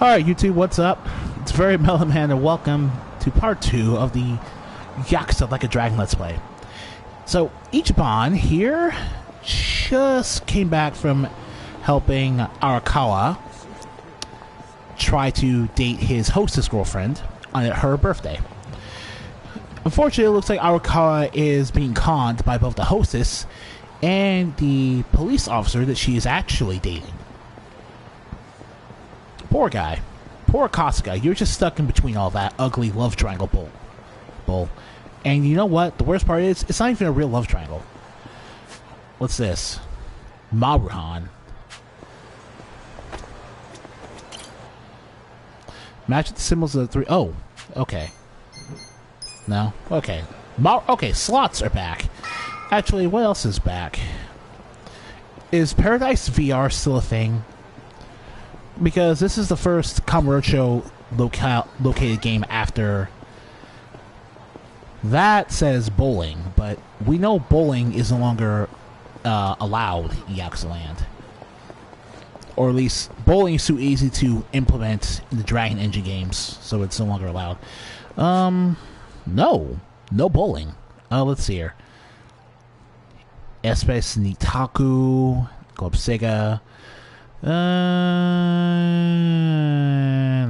Alright, YouTube, what's up? It's Very Mellow Man, and welcome to part 2 of the Yakuza Like a Dragon Let's Play. So, Ichiban here just came back from helping Arakawa try to date his hostess girlfriend on her birthday. Unfortunately, it looks like Arakawa is being conned by both the hostess and the police officer that she is actually dating. Poor guy. Poor Kasuga. You're just stuck in between all that ugly love triangle bull. And you know what? The worst part is, it's not even a real love triangle. What's this? Maruhan. Match the symbols of the three... Oh, okay. No? Okay. Okay, slots are back. Actually, what else is back? Is Paradise VR still a thing? Because this is the first Kamurocho located game after... That says bowling, but we know bowling is no longer allowed in Yakuza Land. Or at least, bowling is too easy to implement in the Dragon Engine games, so it's no longer allowed. No bowling. Let's see here. Espes Nitaku, Club Sega.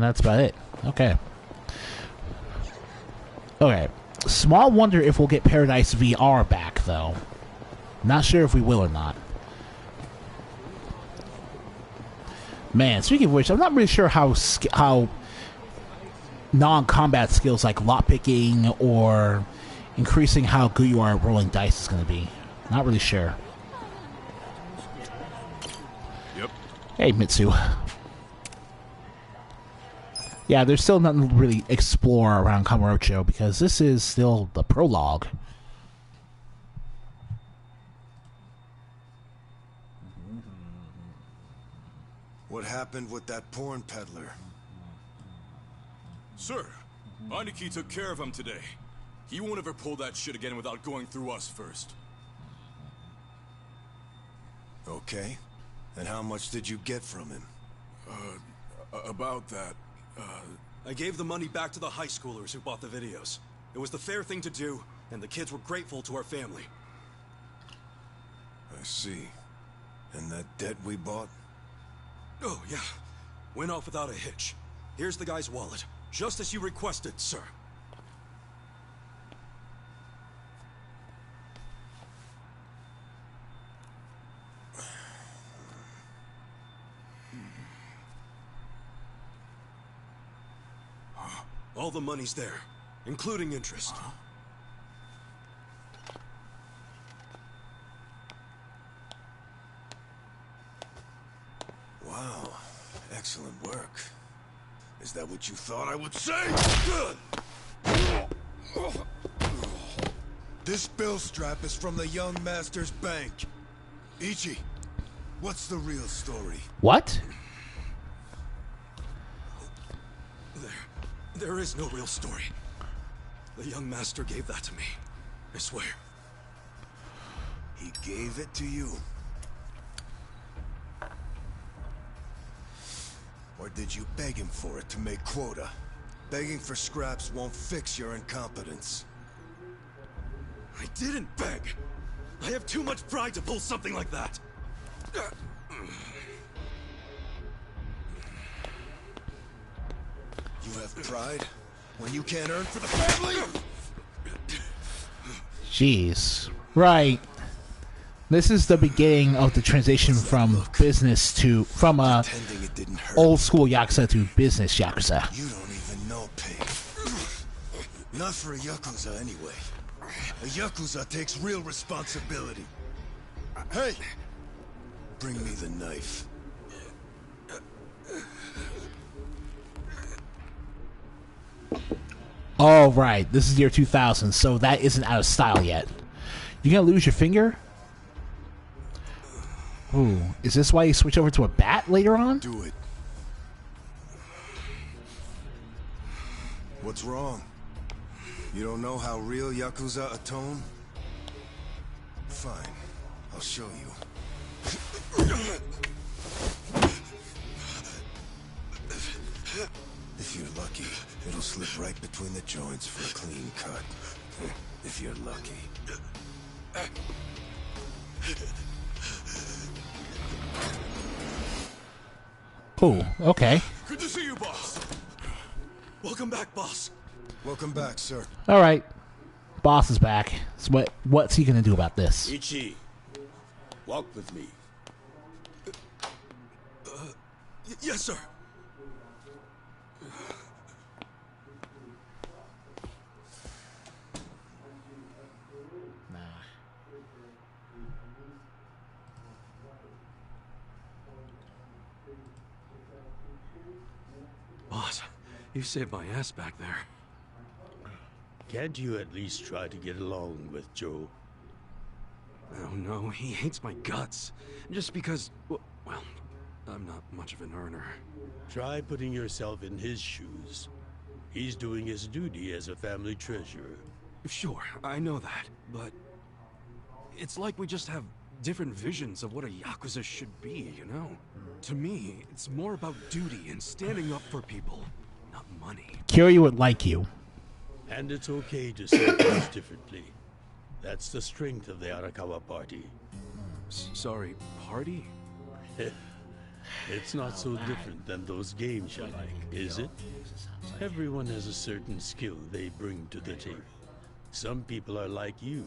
That's about it. Okay. Small wonder if we'll get Paradise VR back, though. Not sure if we will or not. Man, speaking of which, I'm not really sure how non-combat skills like lockpicking or increasing how good you are at rolling dice is going to be. Not really sure. Yep. Hey, Mitsu. Yeah, there's still nothing to really explore around Kamurocho because this is still the prologue. What happened with that porn peddler? Sir, Aniki took care of him today. He won't ever pull that shit again without going through us first. Okay. And how much did you get from him? About that, I gave the money back to the high schoolers who bought the videos. It was the fair thing to do, and the kids were grateful to our family. I see. And that debt we bought? Oh, yeah. Went off without a hitch. Here's the guy's wallet. Just as you requested, sir. All the money's there, including interest. Wow. Excellent work. Is that what you thought I would say? This bill strap is from the young master's bank. Ichi, what's the real story? What? There is no real story. The young master gave that to me. I swear. He gave it to you? Or did you beg him for it to make quota? Begging for scraps won't fix your incompetence. I didn't beg. I have too much pride to pull something like that. You have pride when you can't earn for the family? Jeez. Right. This is the beginning of the transition from business to... from old school Yakuza to business Yakuza. You don't even know pain. Not for a Yakuza anyway. A Yakuza takes real responsibility. Hey! Bring me the knife. Oh, right. This is year 2000, so that isn't out of style yet. You gonna lose your finger? Ooh, is this why you switch over to a bat later on? Do it. What's wrong? You don't know how real Yakuza atone? Fine. I'll show you. You'll slip right between the joints for a clean cut. If you're lucky. Oh, okay. Good to see you, boss. Welcome back, boss. Welcome back, sir. All right. Boss is back. So what's he gonna do about this? Ichi, walk with me. Yes, sir. Nah. Boss, you saved my ass back there. Can't you at least try to get along with Joe? Oh no, he hates my guts. Just because, well, I'm not much of an earner. Try putting yourself in his shoes. He's doing his duty as a family treasurer. Sure, I know that, but it's like we just have different visions of what a Yakuza should be, you know? To me, it's more about duty and standing up for people, not money. Kiryu would like you. And it's okay to see things differently. That's the strength of the Arakawa party. Sorry, party? It's not so different than those games you like, is it? Everyone has a certain skill they bring to the table. Some people are like you,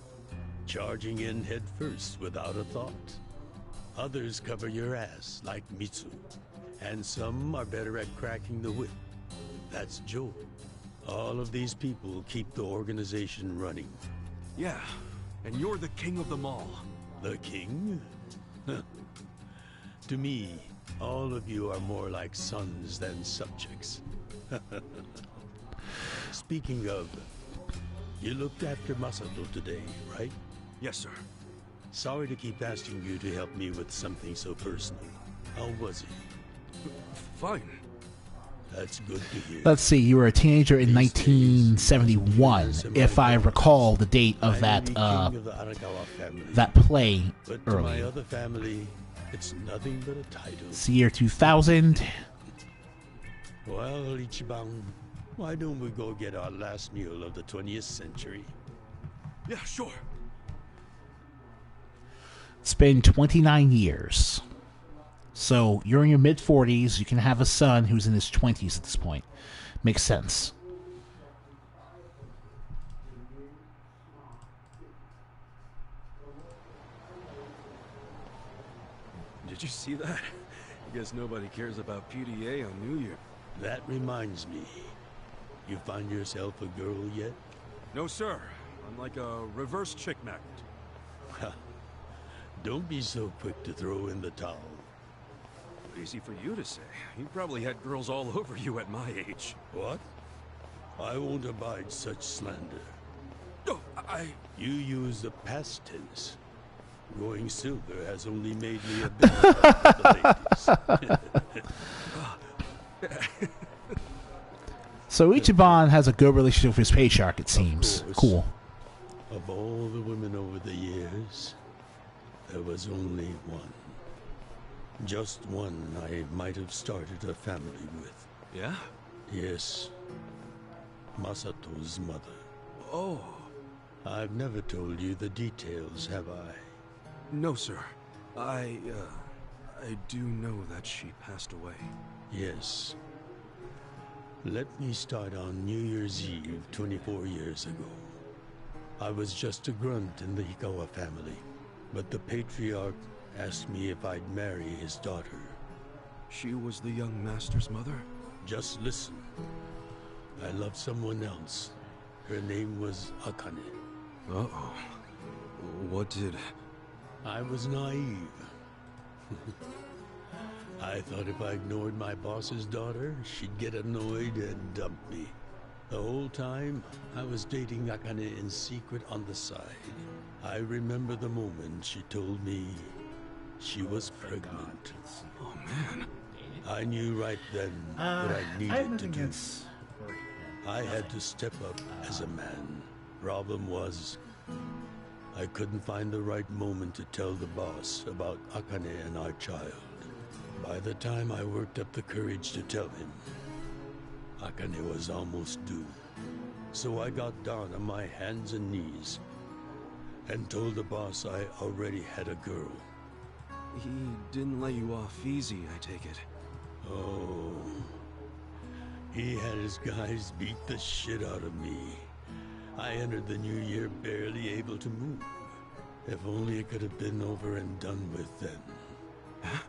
charging in head first without a thought. Others cover your ass, like Mitsu. And some are better at cracking the whip. That's Joe. All of these people keep the organization running. Yeah, and you're the king of them all. The king? To me, all of you are more like sons than subjects. Speaking of, you looked after Masato today, right? Yes, sir. Sorry to keep asking you to help me with something so personal. How was he? Fine. That's good to hear. Let's see. You were a teenager in 1971, if I recall the date of that King of the Arakawa family. that play But to my early. other family, it's nothing but a title. It's the year 2000. Well, Ichiban, why don't we go get our last meal of the 20th century? Yeah, sure. It's been 29 years. So you're in your mid 40s. You can have a son who's in his 20s at this point. Makes sense. Did you see that? I guess nobody cares about PDA on New Year. That reminds me. You find yourself a girl yet? No, sir. I'm like a reverse chick magnet. Don't be so quick to throw in the towel. Easy for you to say. You probably had girls all over you at my age. What? I won't abide such slander. No, You use the past tense. Going silver has only made me a bit the ladies. So Ichiban has a good relationship with his patriarch, it seems. course. Cool. Of all the women over the years, there was only one. Just one I might have started a family with. yeah? Yes. Masato's mother. Oh, I've never told you the details, have I? no, sir. I do know that she passed away. Yes. Let me start on New Year's Eve 24 years ago. I was just a grunt in the Hikawa family, but the patriarch asked me if I'd marry his daughter. She was the young master's mother? Just listen. I loved someone else. Her name was Akane. Uh-oh. What did... I was naive. I thought if I ignored my boss's daughter, she'd get annoyed and dump me. The whole time, I was dating Akane in secret on the side. I remember the moment she told me she was pregnant. Oh, man. I knew right then what I needed to do. I had to step up as a man. Problem was, I couldn't find the right moment to tell the boss about Akane and our child. By the time I worked up the courage to tell him, Akane was almost due. So I got down on my hands and knees and told the boss I already had a girl. He didn't let you off easy, I take it. Oh. He had his guys beat the shit out of me. I entered the new year barely able to move. If only it could have been over and done with then. Huh?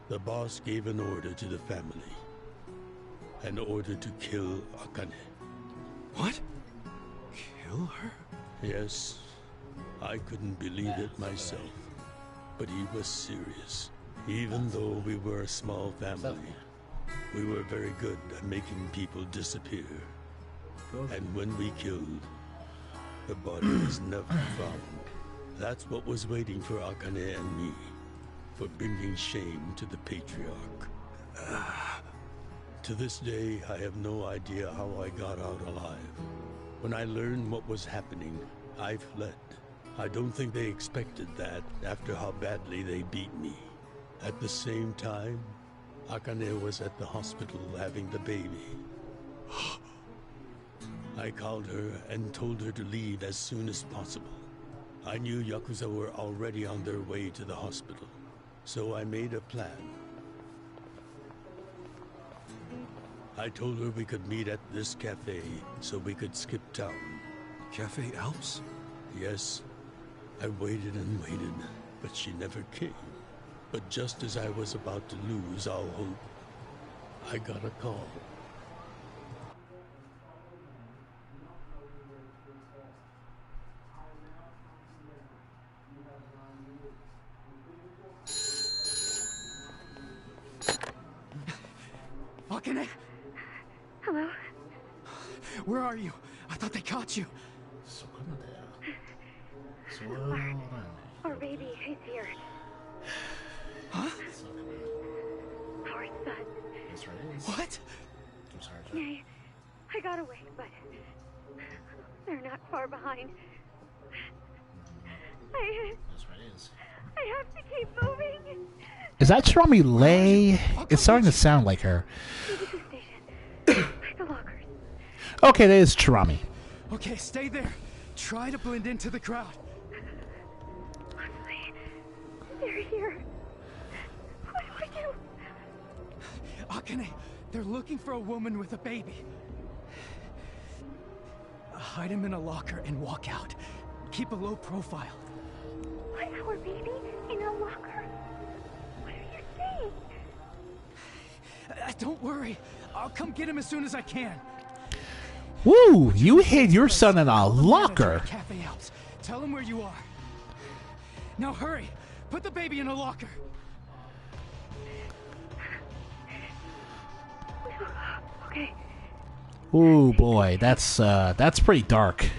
The boss gave an order to the family. An order to kill Akane. What? Kill her? Yes, I couldn't believe it myself. But he was serious. Even though we were a small family, we were very good at making people disappear. And when we killed, the body was never found. That's what was waiting for Akane and me, for bringing shame to the patriarch. To this day, I have no idea how I got out alive. When I learned what was happening, I fled. I don't think they expected that after how badly they beat me. At the same time, Akane was at the hospital having the baby. I called her and told her to leave as soon as possible. I knew Yakuza were already on their way to the hospital, so I made a plan. I told her we could meet at this cafe so we could skip town. Cafe Alps? Yes, I waited and waited, but she never came. But just as I was about to lose all hope, I got a call. Akane? Hello? Where are you? I thought they caught you. Our baby, he's here. Huh? Our son. What? I got away, but they're not far behind. I have to keep moving. Is that Shirami Lei? It's starting to sound like her. To the station. The lockers. Okay, that is Chirami. Okay, stay there. Try to blend into the crowd. Honestly, they're here. What do I do? Akane, they're looking for a woman with a baby. Hide him in a locker and walk out. Keep a low profile. What, our baby in a locker? What are you saying? Don't worry. I'll come get him as soon as I can. Woo! You hid your son in a locker. Cafe Alps. Tell him where you are. Now hurry. Put the baby in a locker. Okay. Ooh boy, that's pretty dark.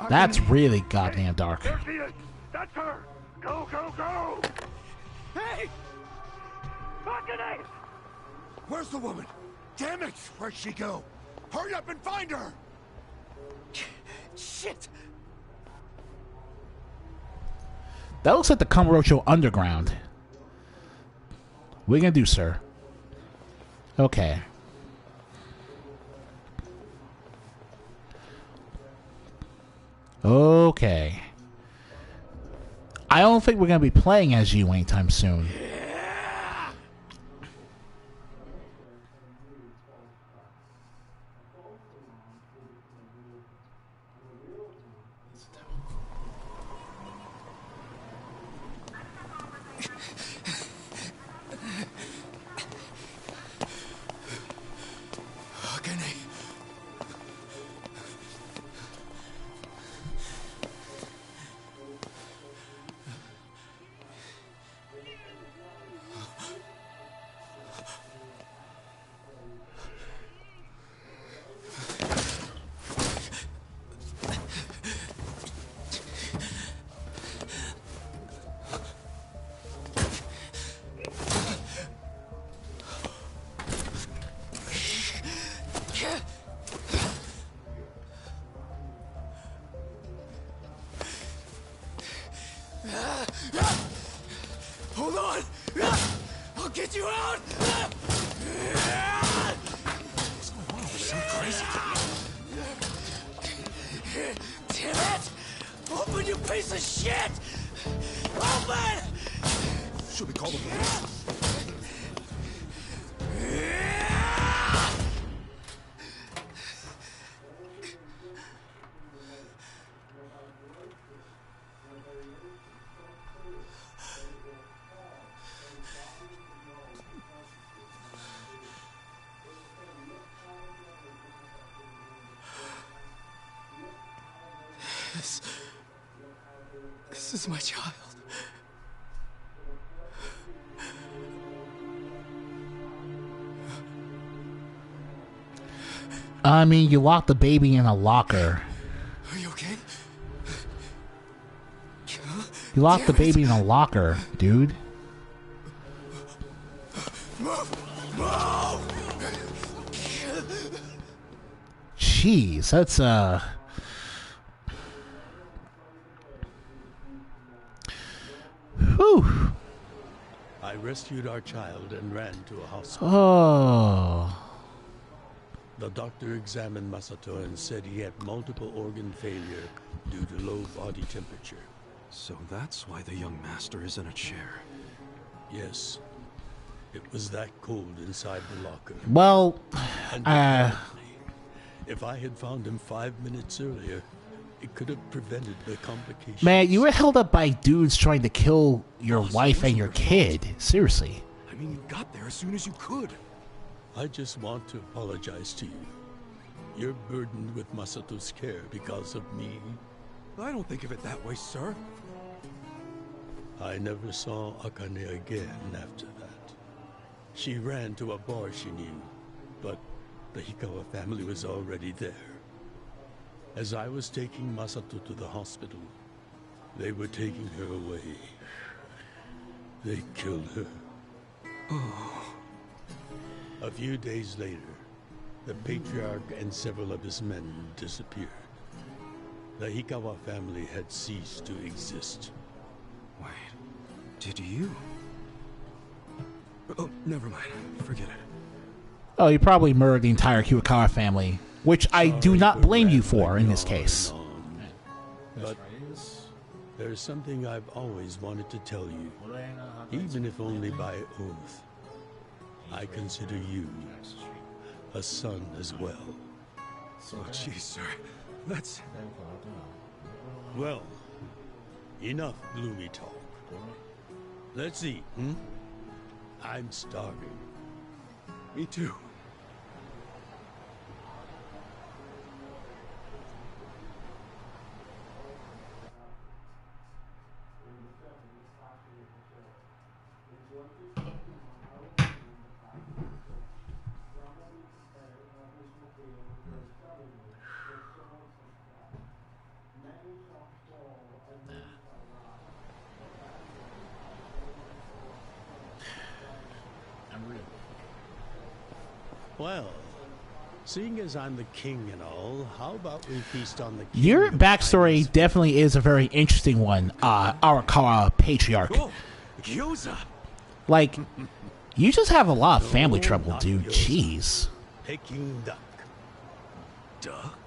That's really goddamn dark. There she is! That's her! Go, go, go! Hey! Akane! Where's the woman? Damn it! Where'd she go? Hurry up and find her! Shit! That looks like the Kamurocho Underground. What are you gonna do, sir? Okay. Okay. I don't think we're gonna be playing as you anytime soon. Akane. Hold on! I'll get you out! What's going on? some crazy. Damn it! Open, you piece of shit! Open! Should we call the police? This is my child. I mean, you locked the baby in a locker. Are you okay? You locked the baby in a locker, dude. Jeez, that's whew. I rescued our child and ran to a hospital. Oh. The doctor examined Masato and said he had multiple organ failure due to low body temperature. So that's why the young master is in a chair. Yes. It was that cold inside the locker. Well, And apparently, if I had found him 5 minutes earlier, it could have prevented the complications. man, you were held up by dudes trying to kill your wife and your kid. Seriously. I mean, you got there as soon as you could. I just want to apologize to you. You're burdened with Masato's care because of me. I don't think of it that way, sir. I never saw Akane again after that. She ran to a bar she knew, but the Hikawa family was already there. As I was taking Masato to the hospital, they were taking her away. They killed her. A few days later, the patriarch and several of his men disappeared. The Hikawa family had ceased to exist. Wait, did you? Oh, never mind. Forget it. Oh, you probably murdered the entire Kiwakawa family, which I do not blame you for in this case. But there's something I've always wanted to tell you, even if only by oath. I consider you a son as well. Oh, jeez, sir. That's... Well, enough gloomy talk. Let's eat, hmm? I'm starving. Me too. Well, seeing as I'm the king and all, how about we feast on the king Your of backstory Chinese definitely is a very interesting one, Arakawa Patriarch. Oh, Yakuza! Like, you just have a lot of family No, trouble, not dude. yours. Jeez. Peking duck. Duck?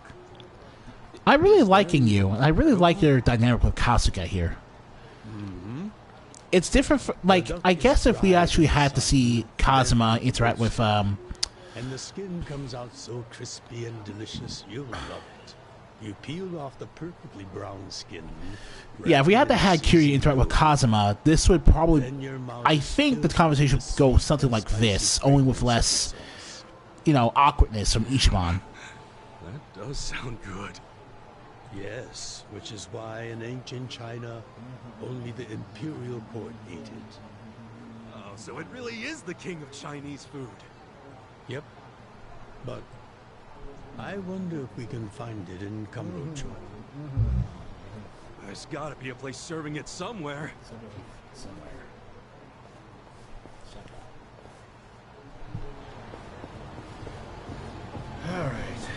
I'm really liking you, and I really like your dynamic with Kasuga here. It's different, like, I guess if we actually had to see Kazuma interact with, And the skin comes out so crispy and delicious, you'll love it. You peel off the perfectly brown skin. yeah, if we had to have Kiryu interact with Kazuma, this would probably, Then your mouth I think the fills conversation with would go sweet something and like spicy this, only with less, sauce. you know, awkwardness from Ichiban. That does sound good. Yes, which is why in ancient China, only the imperial court ate it. Oh, so it really is the king of Chinese food. Yep. But I wonder if we can find it in Kamrocho. There's gotta be a place serving it somewhere. All right.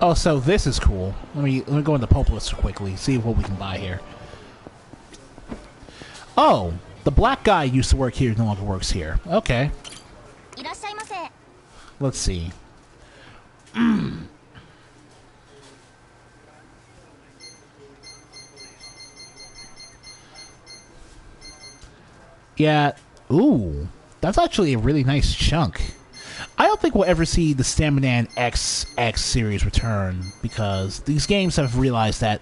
Oh, so this is cool. Let me go into Pulp List quickly, see what we can buy here. Oh, the black guy used to work here, no longer works here. Okay. Let's see. Yeah. Ooh, that's actually a really nice chunk. I don't think we'll ever see the Staminan XX series return because these games have realized that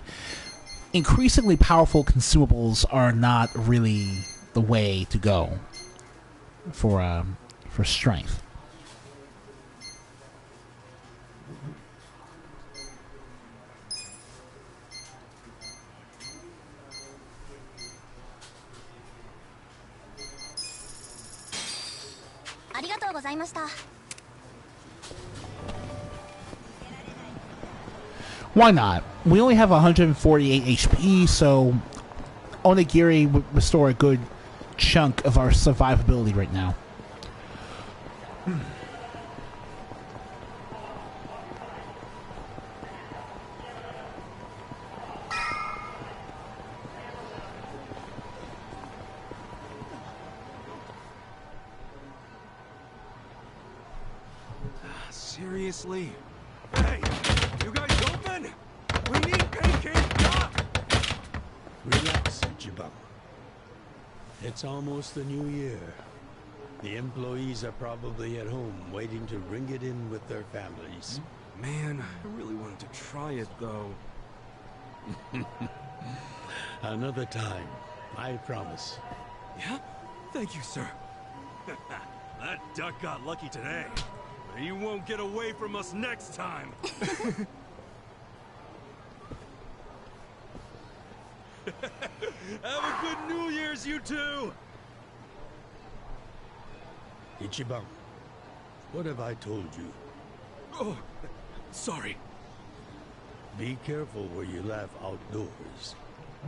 increasingly powerful consumables are not really the way to go for strength. Why not? We only have 148 HP, so Onigiri would restore a good chunk of our survivability right now. Seriously? Hey, you guys open? We need pancake duck! Relax, Ichiban. It's almost the new year. The employees are probably at home waiting to ring it in with their families. Man, I really wanted to try it though. Another time, I promise. Yeah? Thank you, sir. That duck got lucky today. But he won't get away from us next time. Have a good New Year's, you two! Ichiban, what have I told you? Oh, sorry. Be careful where you laugh outdoors.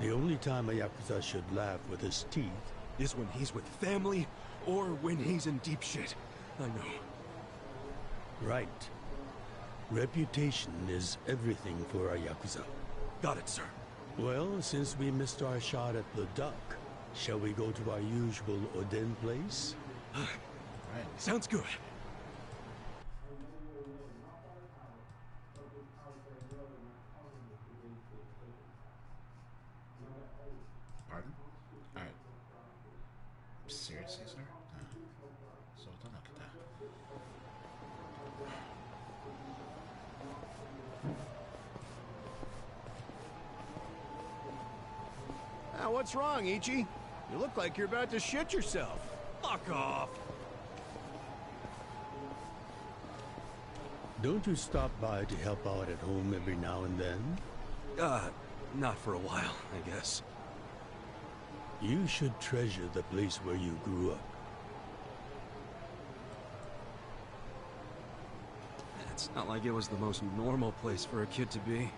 The only time a Yakuza should laugh with his teeth is when he's with family or when he's in deep shit. I know. Right. Reputation is everything for a Yakuza. Got it, sir. Well, since we missed our shot at the duck, shall we go to our usual Oden place? Right. Sounds good. Pardon? Alright. Seriously, sir? So don't look at that. What's wrong, Ichi? You look like you're about to shit yourself. Fuck off! Don't you stop by to help out at home every now and then? Not for a while, I guess. You should treasure the place where you grew up. It's not like it was the most normal place for a kid to be.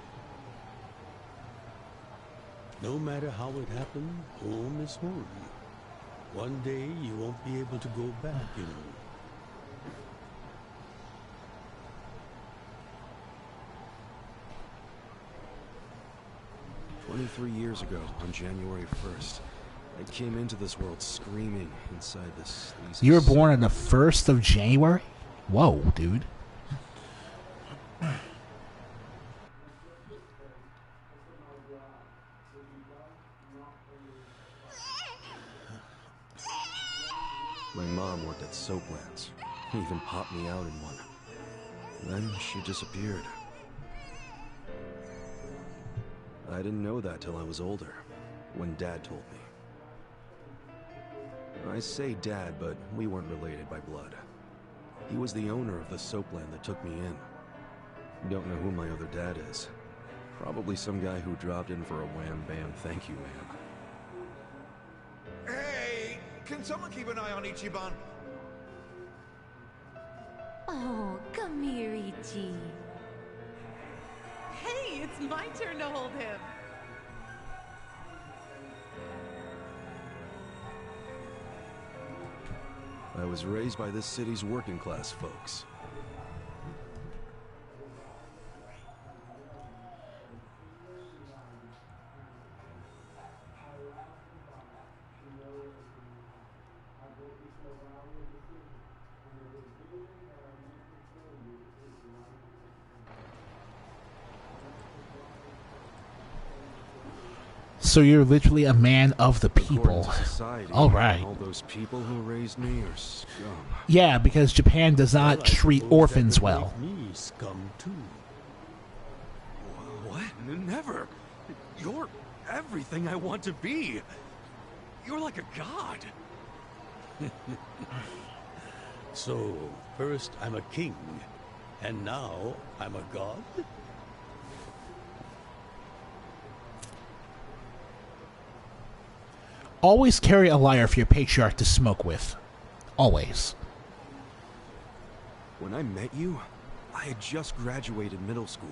No matter how it happened, home is home. One day you won't be able to go back, you know. Years ago, on January 1st, I came into this world screaming inside this... You were born on the 1st of January? Whoa, dude. My mom worked at soap lands. Even popped me out in one. Then she disappeared. I didn't know that till I was older, when Dad told me. I say Dad, but we weren't related by blood. He was the owner of the soap land that took me in. Don't know who my other dad is. Probably some guy who dropped in for a wham-bam thank you, man. Hey! Can someone keep an eye on Ichiban? Oh, come here, Ichi. Hey, it's my turn to hold him. I was raised by this city's working class folks. So you're literally a man of the people. Society, All right. all those people who raised me are scum. Yeah, because Japan does not Well, I treat suppose orphans that would well. make me scum too. What? Never. You're everything I want to be. You're like a god. So, first I'm a king, and now I'm a god? Always carry a liar for your patriarch to smoke with. Always. When I met you, I had just graduated middle school.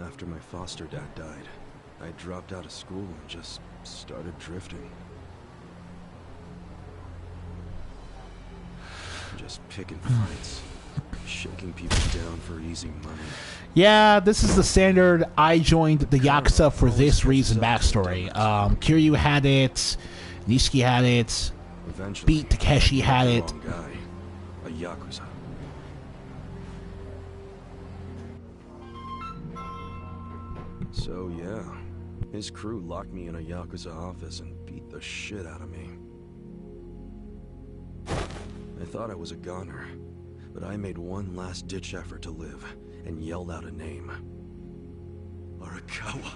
After my foster dad died, I dropped out of school and just started drifting. Just picking fights, shaking people down for easy money. Yeah, this is the standard I joined the Yakuza for this reason backstory. Kiryu had it, Nishiki had it, Eventually, Beat Takeshi had I it. met the wrong guy, a Yakuza. So yeah, his crew locked me in a Yakuza office and beat the shit out of me. I thought I was a goner, but I made one last-ditch effort to live and yelled out a name. Arakawa.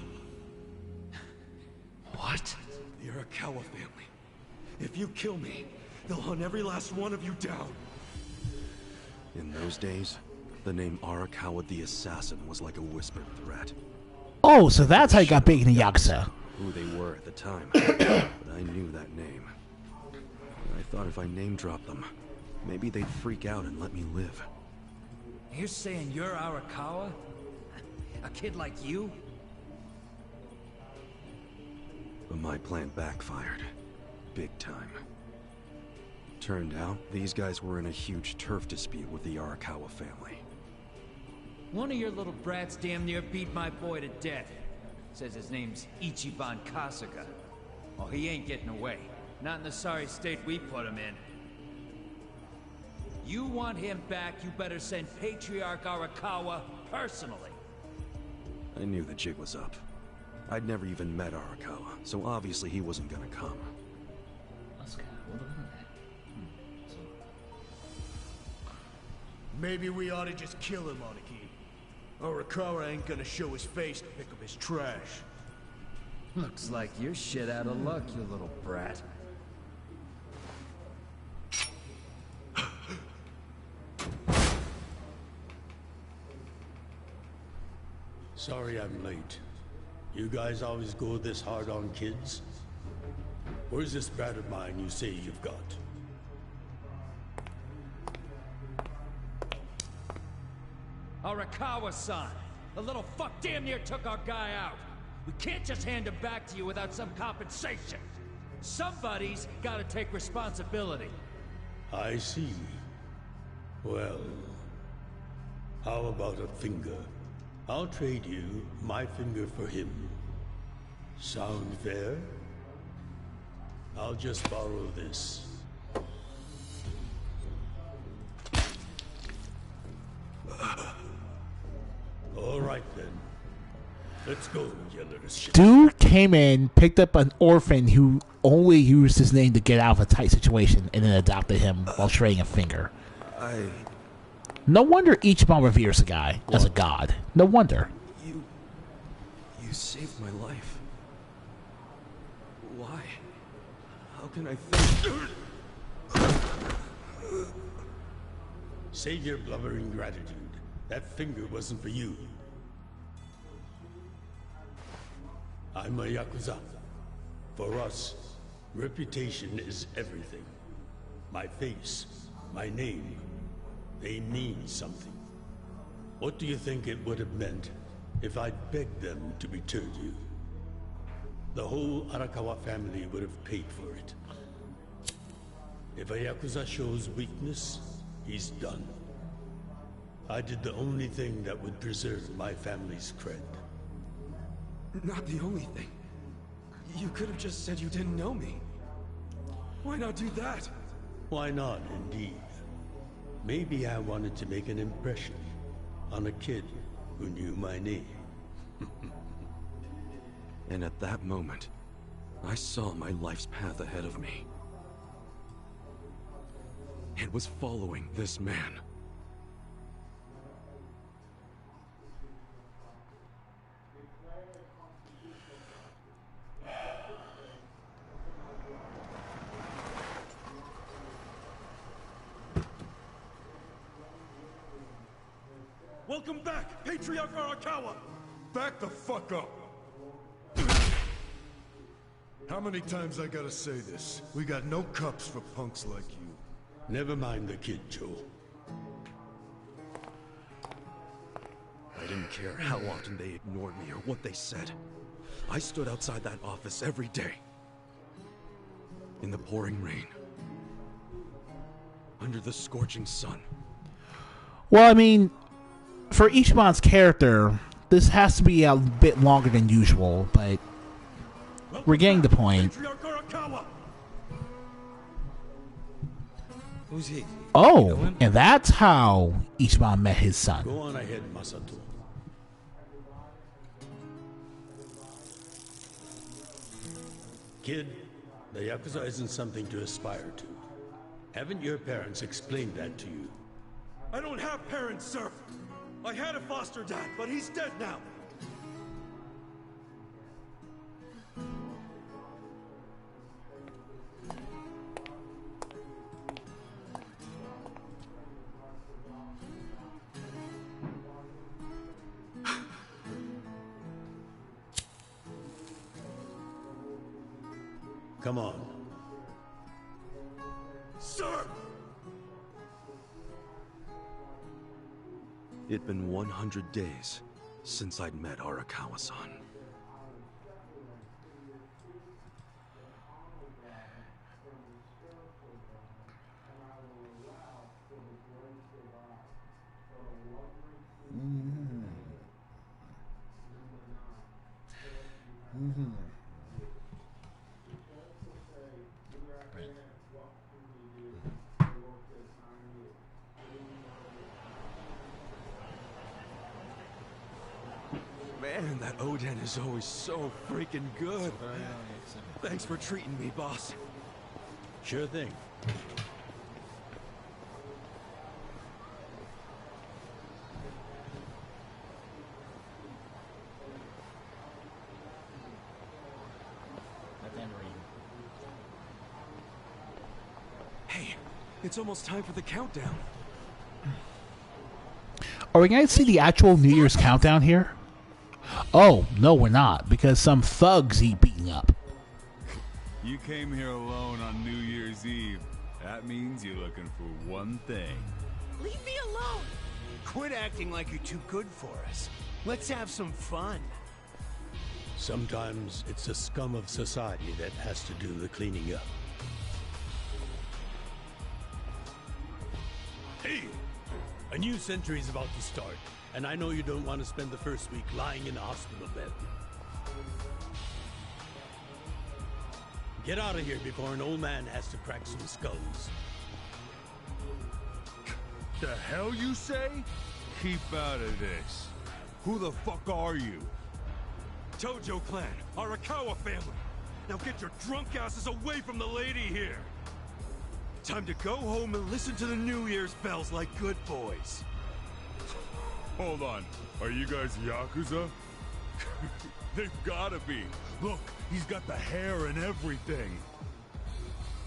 What? The Arakawa family. If you kill me, they'll hunt every last one of you down. In those days, the name Arakawa the Assassin was like a whispered threat. Oh, so that's how you got big in the Yakuza. Who they were at the time, but I knew that name. I thought if I name-dropped them, maybe they'd freak out and let me live. You're saying you're Arakawa? A kid like you? But my plan backfired. Big time. Turned out, these guys were in a huge turf dispute with the Arakawa family. One of your little brats damn near beat my boy to death. Says his name's Ichiban Kasuga. Oh, he ain't getting away. Not in the sorry state we put him in. You want him back, you better send Patriarch Arakawa personally. I knew the jig was up. I'd never even met Arakawa, so obviously he wasn't gonna come. Maybe we ought to just kill him, Aniki. Arakawa ain't gonna show his face to pick up his trash. Looks like you're shit out of luck, you little brat. Sorry I'm late. You guys always go this hard on kids? Where's this brat of mine you say you've got? Arakawa-san! The little fuck damn near took our guy out! We can't just hand him back to you without some compensation! Somebody's gotta take responsibility! I see. Well, how about a finger? I'll trade you my finger for him. Sound fair? I'll just borrow this. All right then. Let's go, you little shit. Dude came in, picked up an orphan who only used his name to get out of a tight situation, and then adopted him while trading a finger. No wonder Ichiban reveres the guy as a god. No wonder. You saved my life. Why? How can I thank... Save your blubbering gratitude. That finger wasn't for you. I'm a Yakuza. For us, reputation is everything. My face, my name, they mean something. What do you think it would have meant if I'd begged them to return you? The whole Arakawa family would have paid for it. If a Yakuza shows weakness, he's done. I did the only thing that would preserve my family's cred. Not the only thing. You could have just said you didn't know me. Why not do that? Why not, indeed? Maybe I wanted to make an impression on a kid who knew my name. And at that moment, I saw my life's path ahead of me. It was following this man. Welcome back, Patriarch Arakawa! Back the fuck up! How many times I gotta say this? We got no cups for punks like you. Never mind the kid, Joe. I didn't care how often they ignored me or what they said. I stood outside that office every day. In the pouring rain. Under the scorching sun. Well, I mean, for Ichiban's character, this has to be a bit longer than usual, but we're getting the point. Who's he? Oh, and that's how Ichiban met his son. Go on ahead, Masato. Kid, the Yakuza isn't something to aspire to. Haven't your parents explained that to you? I don't have parents, sir. I had a foster dad, but he's dead now. Come on. Sir! It'd been 100 days since I'd met Arakawa-san. Man, that Oden is always so freaking good. Thanks for treating me, boss. Sure thing. Hey, it's almost time for the countdown. Are we going to see the actual New Year's countdown here? Oh, no, we're not, because some thugs he beating up. You came here alone on New Year's Eve. That means you're looking for one thing. Leave me alone! Quit acting like you're too good for us. Let's have some fun. Sometimes it's the scum of society that has to do the cleaning up. Hey! A new century's about to start, and I know you don't want to spend the first week lying in a hospital bed. Get out of here before an old man has to crack some skulls. The hell you say? Keep out of this. Who the fuck are you? Tojo clan, Arakawa family. Now get your drunk asses away from the lady here. Time to go home and listen to the New Year's bells like good boys. Hold on. Are you guys Yakuza? They've gotta be. Look, he's got the hair and everything.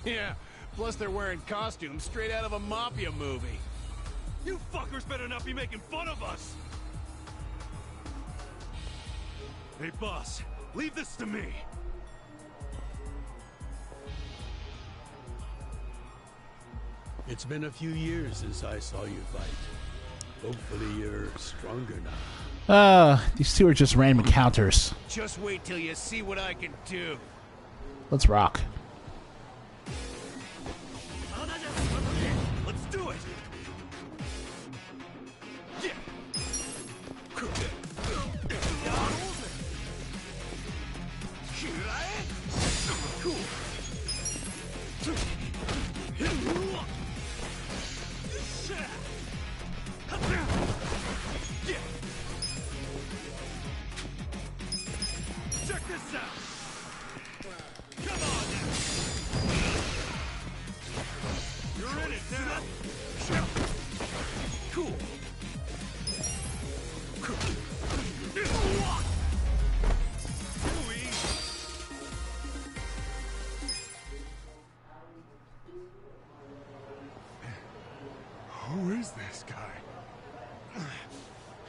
Yeah, plus they're wearing costumes straight out of a mafia movie. You fuckers better not be making fun of us! Hey boss, leave this to me! It's been a few years since I saw you fight. Hopefully you're stronger now. These two are just random encounters. Just wait till you see what I can do. Let's rock. Let's do it! Yeah.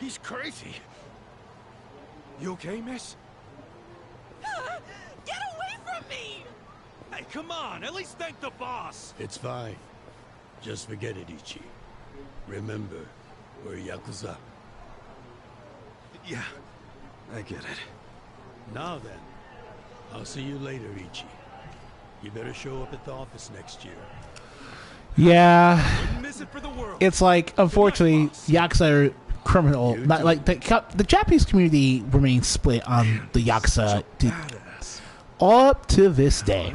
He's crazy. You okay, miss? Get away from me! Hey, come on! At least thank the boss! It's fine. Just forget it, Ichi. Remember, we're Yakuza. Yeah, I get it. Now then, I'll see you later, Ichi. You better show up at the office next year. Yeah. Wouldn't miss it for the world. It's like, unfortunately, Yakuza are criminal. Not, like the Japanese community remains split on the Yakuza up to this day.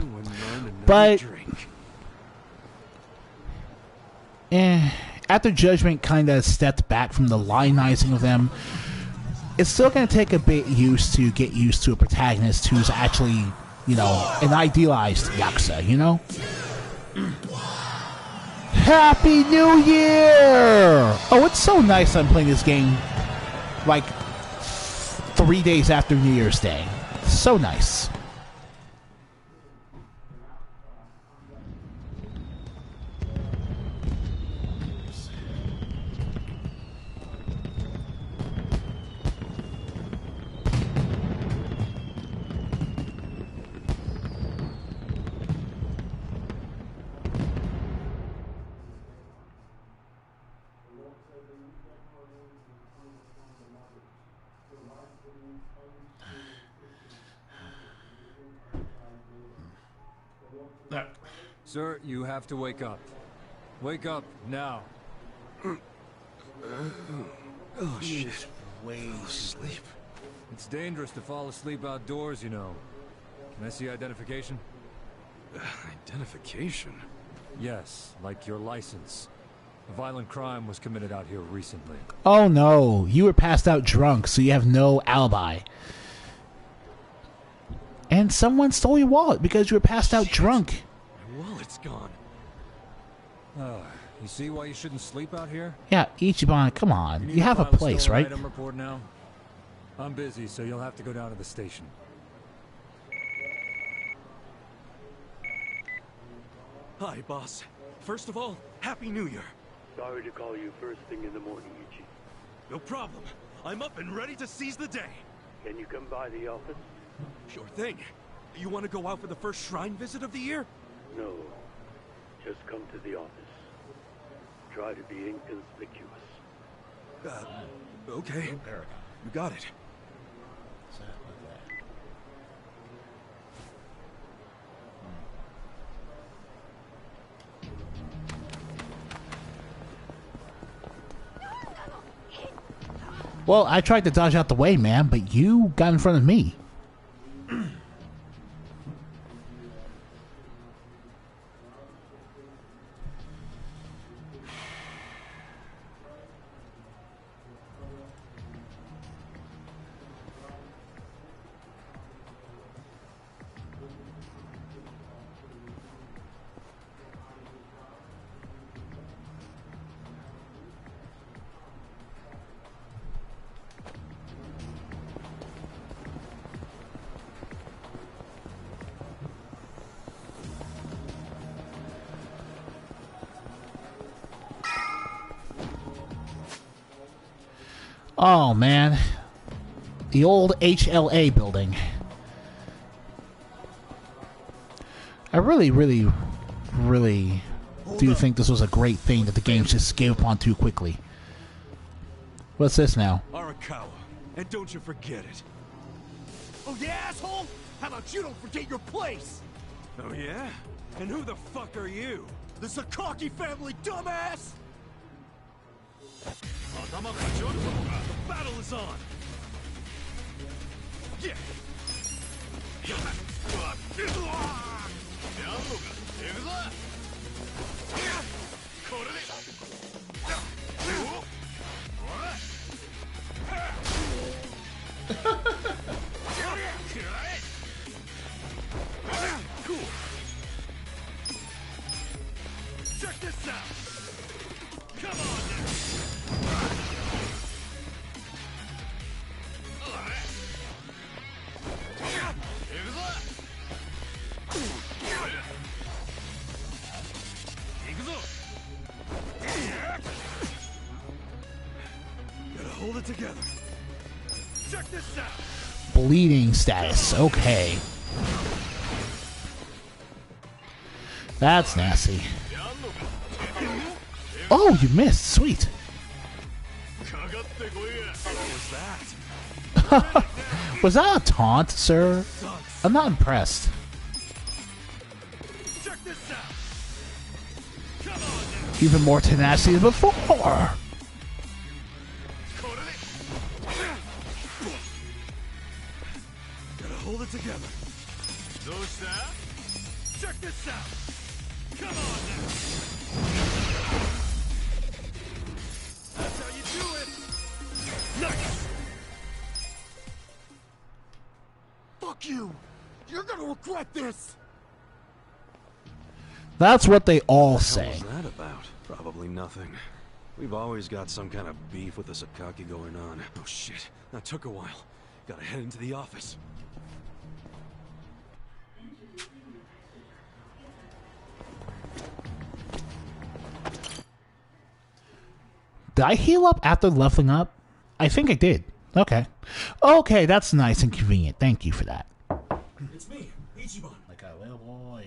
But after Judgment kind of stepped back from the lionizing of them, it's still going to take a bit to get used to a protagonist who's actually, you know, an idealized Yakuza, you know? Happy New Year! Oh, it's so nice I'm playing this game like 3 days after New Year's Day. So nice. Sir, you have to wake up. Wake up now. Oh, shit. Way Sleep. It's dangerous to fall asleep outdoors, you know. Can I see identification? Identification? Yes, like your license. A violent crime was committed out here recently. Oh no, you were passed out drunk, so you have no alibi. And someone stole your wallet because you were passed out drunk. My wallet's gone. You see why you shouldn't sleep out here? Yeah, Ichiban, come on. You have a place, right? Item report now? I'm busy, so you'll have to go down to the station. Hi, boss. First of all, Happy New Year. Sorry to call you first thing in the morning, Ichi. No problem. I'm up and ready to seize the day. Can you come by the office? Sure thing. You want to go out for the first shrine visit of the year? No. Just come to the office. Try to be inconspicuous. Okay. You got it. Well, I tried to dodge out the way, man, but you got in front of me. Oh, man. The old HLA building. I really do think this was a great thing that the game just gave up on too quickly. What's this now? Arakawa. And don't you forget it. Oh, yeah, asshole? How about you don't forget your place? Oh, yeah? And who the fuck are you? The Sakaki family, dumbass! The battle is on! Yeah! Cool! Check this out! Come on now! Gotta hold it together. Check this out. Bleeding status. Okay. That's nasty. Oh, you missed. Sweet. Was that a taunt, sir? I'm not impressed. Check this out. Come on now. Even more tenacity than before. Gotta hold it together. Check this out. Come on now. That's how you do it. Nice. Fuck you. You're gonna regret this. That's what they all What say. was that about? Probably nothing. We've always got some kind of beef with the Sakaki going on. Oh shit, that took a while. Gotta head into the office. Did I heal up after leveling up? I think I did. Okay. Okay, that's nice and convenient. Thank you for that. It's me, Ichiban. Like a little boy.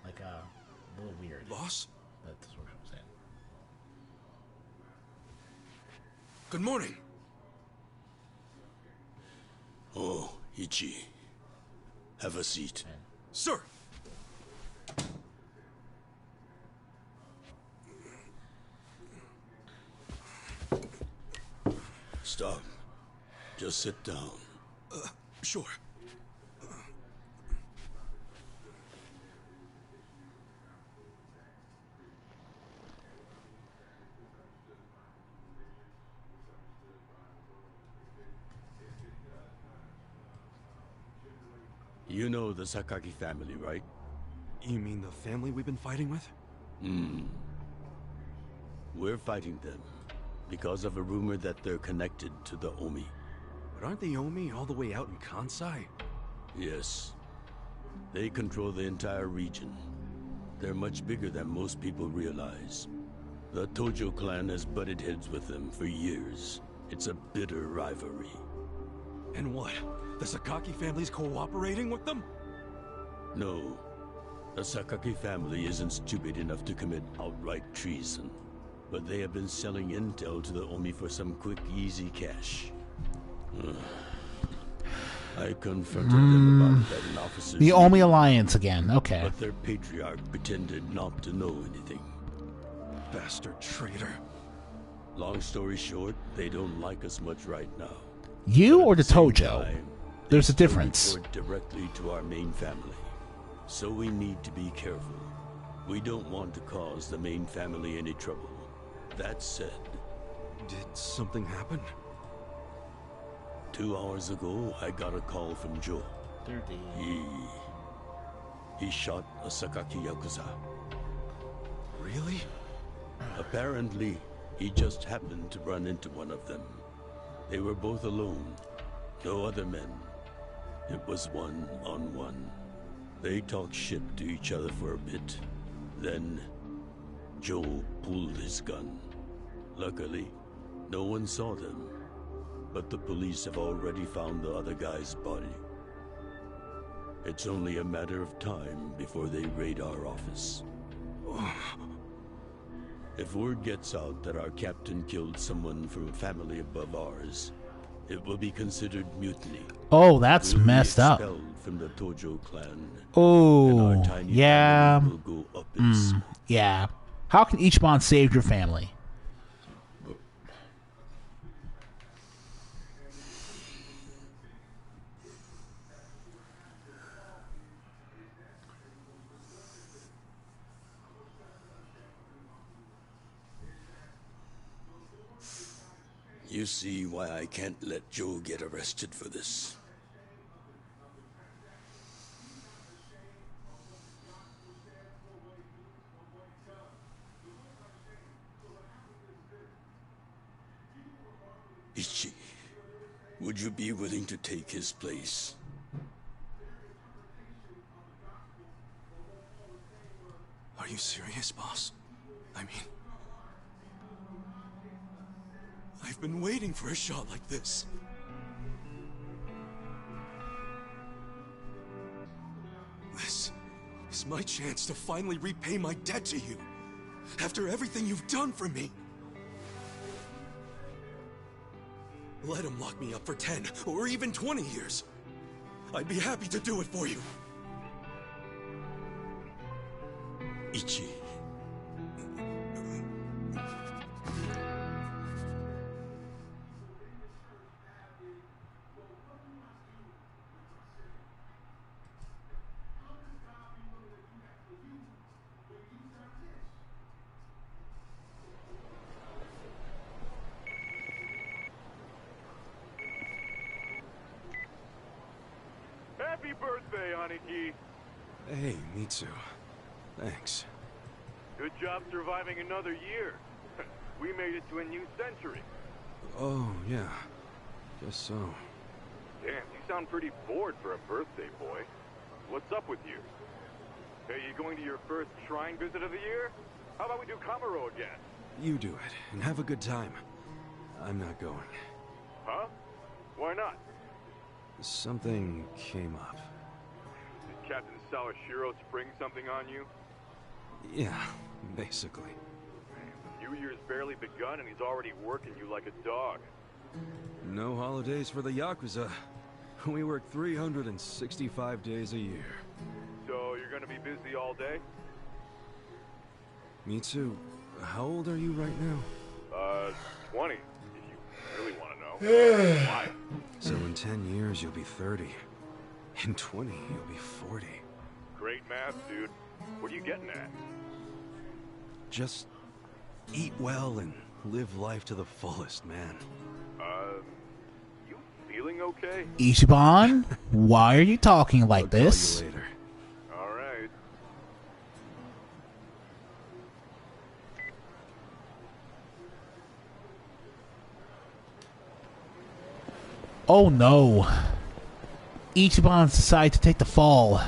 Like a little weird. Boss? That's what I'm saying. Good morning. Oh, Ichi. Have a seat. Sir! Stop. Just sit down. Sure. You know the Sakaki family, right? You mean the family we've been fighting with? We're fighting them because of a rumor that they're connected to the Omi. But aren't the Omi all the way out in Kansai? Yes. They control the entire region. They're much bigger than most people realize. The Tojo clan has butted heads with them for years. It's a bitter rivalry. And what? The Sakaki family's cooperating with them? No. The Sakaki family isn't stupid enough to commit outright treason. But they have been selling intel to the Omi for some quick, easy cash. I confronted them about that in officers' The Omi meeting, Alliance again. Okay. but their patriarch pretended not to know anything. Bastard traitor. Long story short, they don't like us much right now. You But at or the same Tojo? time, There's a they still difference. report directly to our main family. So we need to be careful. We don't want to cause the main family any trouble. That said, Did something happen? 2 hours ago, I got a call from Joe. He shot a Sakaki Yakuza. Really? Apparently, he just happened to run into one of them. They were both alone. No other men. It was one-on-one. They talked shit to each other for a bit. Then, Joe pulled his gun. Luckily, no one saw them. But the police have already found the other guy's body. It's only a matter of time before they raid our office. If word gets out that our captain killed someone from a family above ours, it will be considered mutiny. Oh, that's We'll be messed up. expelled from the Tojo clan. And Oh, our tiny yeah. family will go up in smoke. Yeah. How can Ichiban save your family? You see why I can't let Joe get arrested for this. Ichi, would you be willing to take his place? Are you serious, boss? I mean... I've been waiting for a shot like this. This is my chance to finally repay my debt to you. After everything you've done for me. Let him lock me up for 10 or even 20 years. I'd be happy to do it for you. Ichi. Happy birthday, Aniki. Hey, Mitsu. Thanks. Good job surviving another year. We made it to a new century. Oh, yeah. Guess so. Damn, you sound pretty bored for a birthday boy. What's up with you? Hey, you going to your first shrine visit of the year? How about we do Kamaro again? You do it, and have a good time. I'm not going. Huh? Why not? Something came up. Did Captain Sawashiro spring something on you? Yeah, basically. New Year's barely begun and he's already working you like a dog. No holidays for the Yakuza. We work 365 days a year. So you're gonna be busy all day? Mitsu, how old are you right now? 20, if you really want to know. Why? So in 10 years, you'll be 30. In 20, you'll be 40. Great math, dude. What are you getting at? Just eat well and live life to the fullest, man. You feeling okay? Ichiban, why are you talking like this? I'll call you later. All right. Oh no. Ichiban decided to take the fall.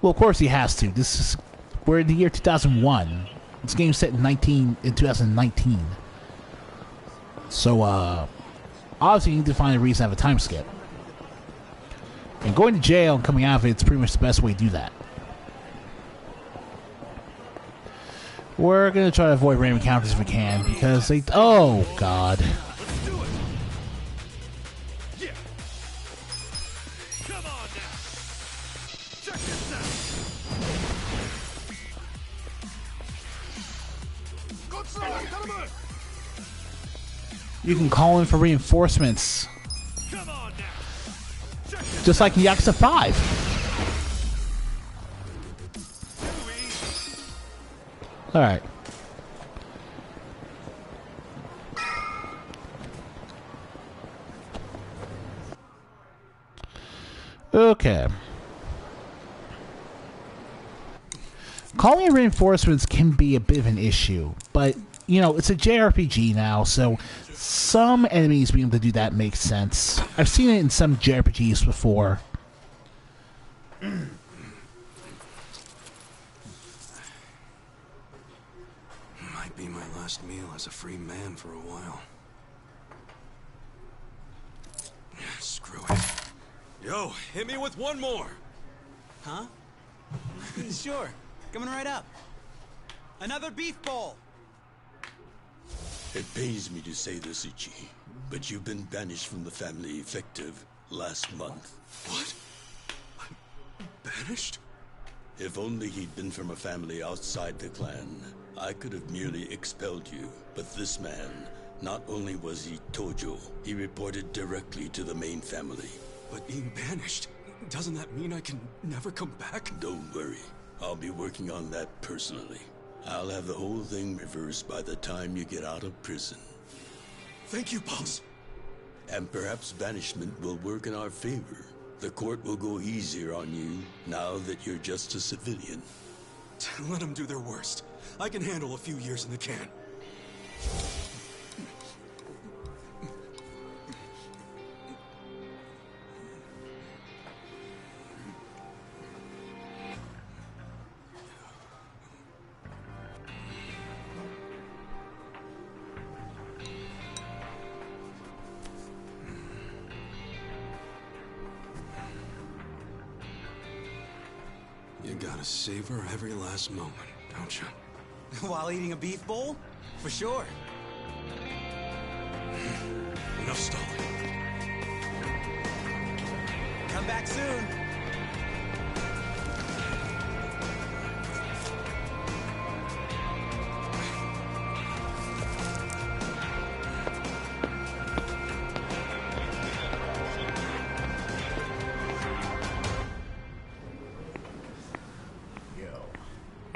Well, of course he has to. We're in the year 2001. This game's set in 2019. So, obviously you need to find a reason to have a time skip. And going to jail and coming out of it's pretty much the best way to do that. We're gonna try to avoid random encounters if we can, because they... Oh, God. Let's do it. Yeah. Come on now. Check this out. You can call in for reinforcements. Come on now. Just like in Yakuza 5. Alright. Okay. Calling in reinforcements can be a bit of an issue, but, you know, it's a JRPG now, so some enemies being able to do that makes sense. I've seen it in some JRPGs before. Might be my last meal as a free man for a while. Screw it. Yo, hit me with one more! Huh? Sure. Coming right up. Another beef bowl! It pains me to say this, Ichi, but you've been banished from the family effective last month. What? I'm banished? If only he'd been from a family outside the clan, I could have merely expelled you. But this man, not only was he Tojo, he reported directly to the main family. But being banished, doesn't that mean I can never come back? Don't worry. I'll be working on that personally. I'll have the whole thing reversed by the time you get out of prison. Thank you, boss. And perhaps banishment will work in our favor. The court will go easier on you now that you're just a civilian. Let them do their worst. I can handle a few years in the can. You gotta savor every last moment, don't you? While eating a beef bowl? For sure. Enough stalling. Come back soon.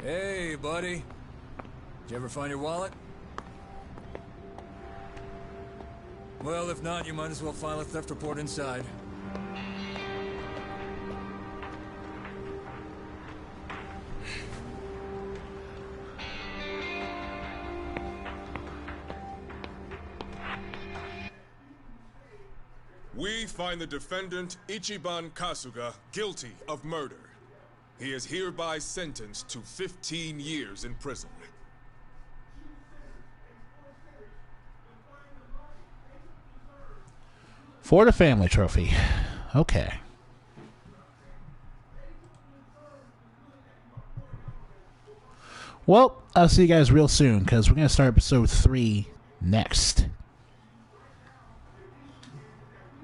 Hey, buddy. Did you ever find your wallet? Well, if not, you might as well file a theft report inside. We find the defendant, Ichiban Kasuga, guilty of murder. He is hereby sentenced to 15 years in prison. For the family trophy. Okay. Well, I'll see you guys real soon, because we're going to start episode 3 next.